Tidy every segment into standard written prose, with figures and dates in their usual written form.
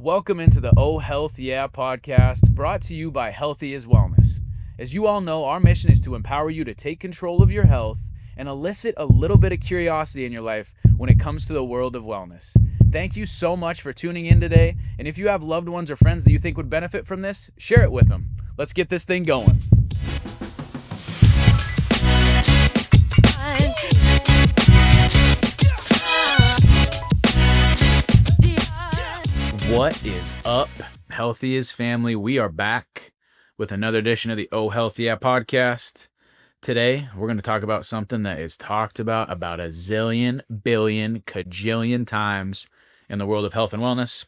Welcome into the Oh Health Yeah podcast, brought to you by Healthy is Wellness. As you all know, our mission is to empower you to take control of your health and elicit a little bit of curiosity in your life when it comes to the world of wellness. Thank you so much for tuning in today, and if you have loved ones or friends that you think would benefit from this, share it with them. Let's get this thing going. What is up, Healthy is family? We are back with another edition of the Oh Health Yeah podcast. Today, we're going to talk about something that is talked about a zillion, billion, cajillion times in the world of health and wellness.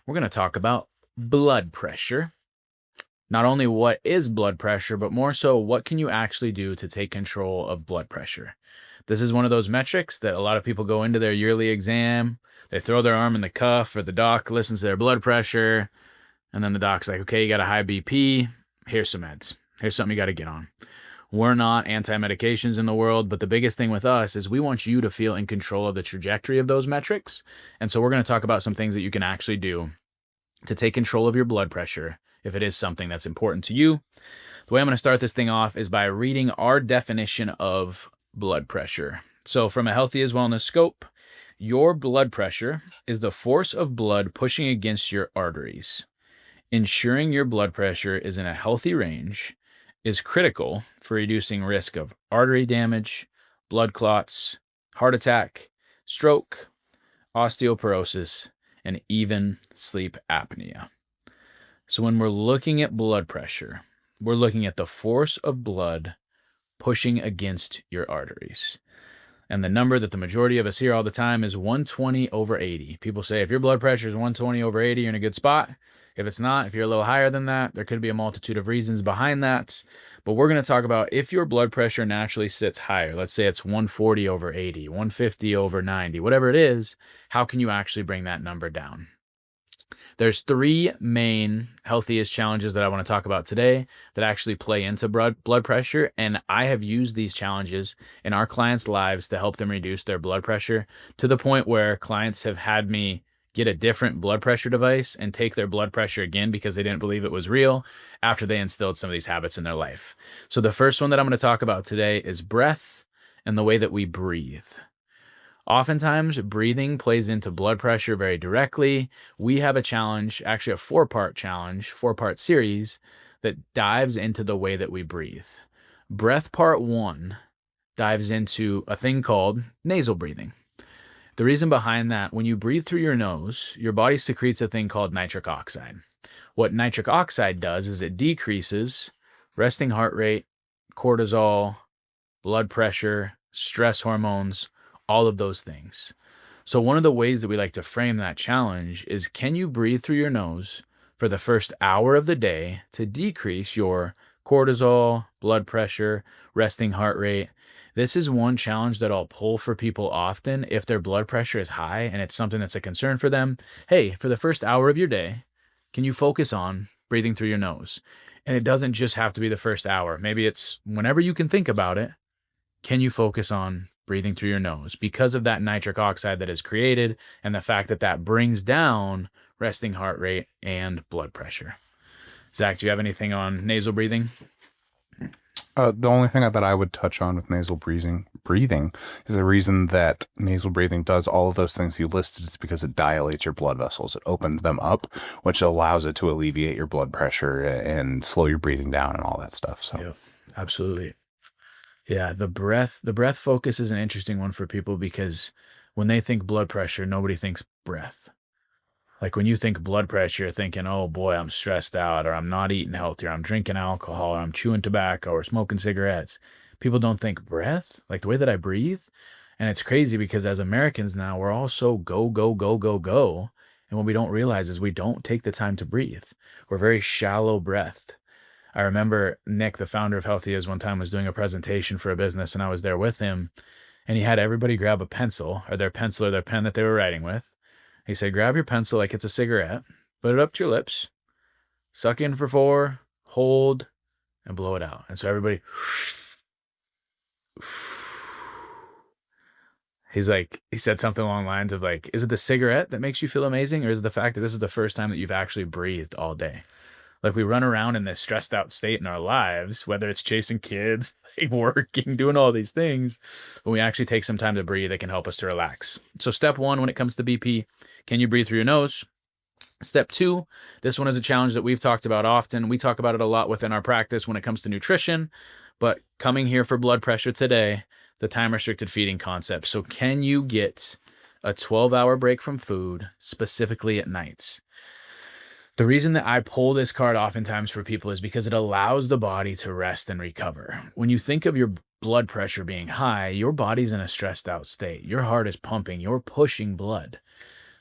We're going to talk about blood pressure. Not only what is blood pressure, but more so what can you actually do to take control of blood pressure. This is one of those metrics that a lot of people go into their yearly exam. They throw their arm in the cuff, or the doc listens to their blood pressure, and then the doc's like, okay, you got a high BP. Here's some meds. Here's something you got to get on. We're not anti-medications in the world, but the biggest thing with us is we want you to feel in control of the trajectory of those metrics. And so we're going to talk about some things that you can actually do to take control of your blood pressure if it is something that's important to you. The way I'm going to start this thing off is by reading our definition of blood pressure. So from a Healthy is Wellness scope, your blood pressure is the force of blood pushing against your arteries. Ensuring your blood pressure is in a healthy range is critical for reducing risk of artery damage, blood clots, heart attack, stroke, osteoporosis, and even sleep apnea. So when we're looking at blood pressure, we're looking at the force of blood pushing against your arteries. And the number that the majority of us hear all the time is 120/80. People say if your blood pressure is 120/80, you're in a good spot. If it's not, if you're a little higher than that, there could be a multitude of reasons behind that. But we're going to talk about if your blood pressure naturally sits higher. Let's say it's 140/80, 150/90, whatever it is, how can you actually bring that number down? There's three main healthiest challenges that I want to talk about today that actually play into blood pressure. And I have used these challenges in our clients' lives to help them reduce their blood pressure to the point where clients have had me get a different blood pressure device and take their blood pressure again because they didn't believe it was real after they instilled some of these habits in their life. So the first one that I'm going to talk about today is breath and the way that we breathe. Oftentimes, breathing plays into blood pressure very directly. We have a challenge, actually a four-part series that dives into the way that we breathe. Breath part 1 dives into a thing called nasal breathing. The reason behind that, when you breathe through your nose, your body secretes a thing called nitric oxide. What nitric oxide does is it decreases resting heart rate, cortisol, blood pressure, stress hormones, all of those things. So one of the ways that we like to frame that challenge is, can you breathe through your nose for the first hour of the day to decrease your cortisol, blood pressure, resting heart rate? This is one challenge that I'll pull for people often if their blood pressure is high and it's something that's a concern for them. Hey, for the first hour of your day, can you focus on breathing through your nose? And it doesn't just have to be the first hour. Maybe it's whenever you can think about it. Can you focus on breathing through your nose because of that nitric oxide that is created and the fact that that brings down resting heart rate and blood pressure? Zach, do you have anything on nasal breathing? The only thing that I would touch on with nasal breathing is the reason that nasal breathing does all of those things you listed is because it dilates your blood vessels. It opens them up, which allows it to alleviate your blood pressure and slow your breathing down and all that stuff. So, Yep, absolutely. Yeah, the breath focus is an interesting one for people because when they think blood pressure, nobody thinks breath. Like when you think blood pressure, you're thinking, oh boy, I'm stressed out, or I'm not eating healthy, or I'm drinking alcohol, or I'm chewing tobacco, or smoking cigarettes. People don't think breath, like the way that I breathe. And it's crazy because as Americans now, we're all so go, go, go, go, go. And what we don't realize is we don't take the time to breathe. We're very shallow breathed. I remember Nick, the founder of Healthy Is, one time was doing a presentation for a business and I was there with him, and he had everybody grab a pencil or their pen that they were writing with. He said, grab your pencil like it's a cigarette, put it up to your lips, suck in for 4, hold, and blow it out. And so everybody he said something along the lines of like, is it the cigarette that makes you feel amazing, or is it the fact that this is the first time that you've actually breathed all day? Like, we run around in this stressed out state in our lives, whether it's chasing kids, like working, doing all these things. When we actually take some time to breathe, it can help us to relax. So step one, when it comes to BP, can you breathe through your nose? Step two, this one is a challenge that we've talked about often. We talk about it a lot within our practice when it comes to nutrition, but coming here for blood pressure today, the time restricted feeding concept. So can you get a 12-hour break from food, specifically at nights? The reason that I pull this card oftentimes for people is because it allows the body to rest and recover. When you think of your blood pressure being high, your body's in a stressed out state. Your heart is pumping, you're pushing blood.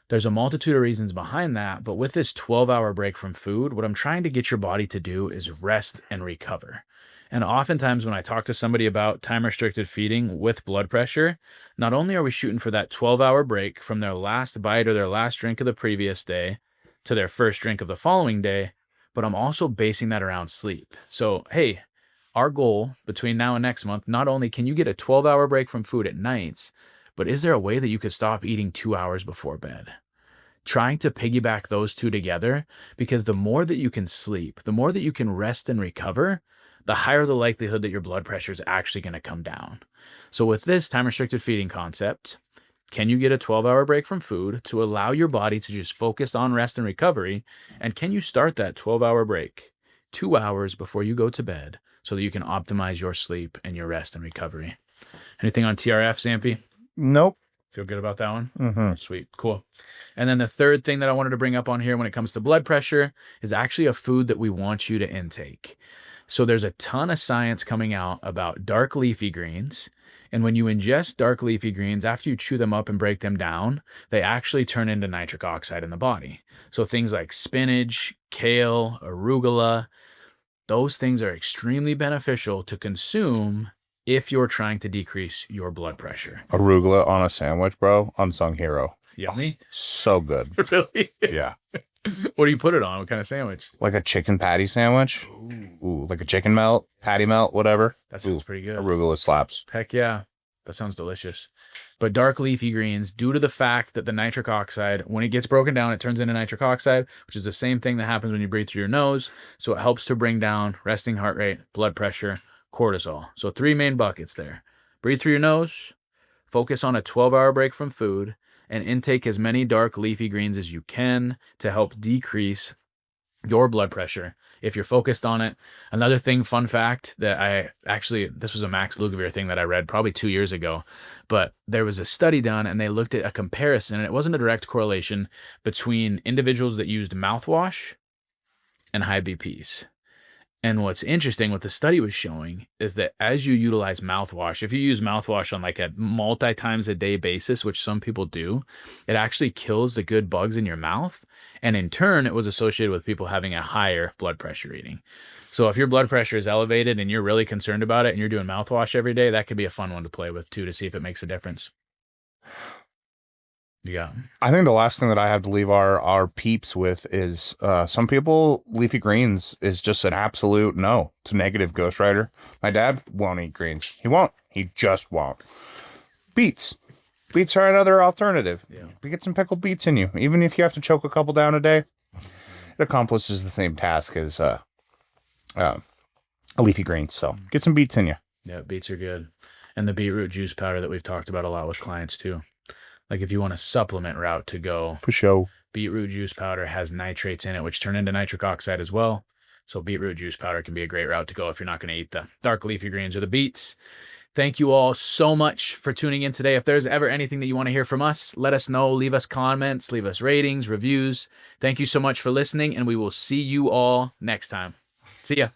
There's a multitude of reasons behind that, but with this 12-hour break from food, what I'm trying to get your body to do is rest and recover. And oftentimes when I talk to somebody about time-restricted feeding with blood pressure, not only are we shooting for that 12-hour break from their last bite or their last drink of the previous day to their first drink of the following day, but I'm also basing that around sleep. So, hey, our goal between now and next month, not only can you get a 12-hour break from food at nights, but is there a way that you could stop eating 2 hours before bed? Trying to piggyback those two together, because the more that you can sleep, the more that you can rest and recover, the higher the likelihood that your blood pressure is actually going to come down. So with this time-restricted feeding concept, can you get a 12-hour break from food to allow your body to just focus on rest and recovery? And can you start that 12-hour break 2 hours before you go to bed so that you can optimize your sleep and your rest and recovery? Anything on TRF, Zampy? Nope. Feel good about that one? Mm-hmm. Sweet. Cool. And then the third thing that I wanted to bring up on here when it comes to blood pressure is actually a food that we want you to intake. So there's a ton of science coming out about dark leafy greens. And when you ingest dark leafy greens, after you chew them up and break them down, they actually turn into nitric oxide in the body. So things like spinach, kale, arugula, those things are extremely beneficial to consume if you're trying to decrease your blood pressure. Arugula on a sandwich, bro. Unsung hero. Yummy. Oh, so good. Really? Yeah. What do you put it on? What kind of sandwich? Like a chicken patty sandwich. Ooh, like a chicken melt, patty melt, whatever. That sounds pretty good. Arugula slaps. Heck yeah. That sounds delicious. But dark leafy greens, due to the fact that the nitric oxide, when it gets broken down, it turns into nitric oxide, which is the same thing that happens when you breathe through your nose. So it helps to bring down resting heart rate, blood pressure, cortisol. So 3 main buckets there. Breathe through your nose, focus on a 12-hour break from food, and intake as many dark leafy greens as you can to help decrease your blood pressure if you're focused on it. Another thing, fun fact, that this was a Max Lugavere thing that I read probably 2 years ago, but there was a study done and they looked at a comparison, and it wasn't a direct correlation between individuals that used mouthwash and high BPs. And what's interesting, what the study was showing is that as you utilize mouthwash, if you use mouthwash on like a multi-times a day basis, which some people do, it actually kills the good bugs in your mouth. And in turn, it was associated with people having a higher blood pressure reading. So if your blood pressure is elevated and you're really concerned about it and you're doing mouthwash every day, that could be a fun one to play with too, to see if it makes a difference. Yeah. I think the last thing that I have to leave our peeps with is some people, leafy greens is just an absolute no. It's a negative, Ghost Rider. My dad won't eat greens. He won't. He just won't. Beets. Beets are another alternative. Yeah. You get some pickled beets in you. Even if you have to choke a couple down a day, it accomplishes the same task as a leafy green. So get some beets in you. Yeah, beets are good. And the beetroot juice powder that we've talked about a lot with clients too. Like if you want a supplement route to go, for sure. Beetroot juice powder has nitrates in it, which turn into nitric oxide as well. So beetroot juice powder can be a great route to go if you're not going to eat the dark leafy greens or the beets. Thank you all so much for tuning in today. If there's ever anything that you want to hear from us, let us know. Leave us comments, leave us ratings, reviews. Thank you so much for listening, and we will see you all next time. See ya.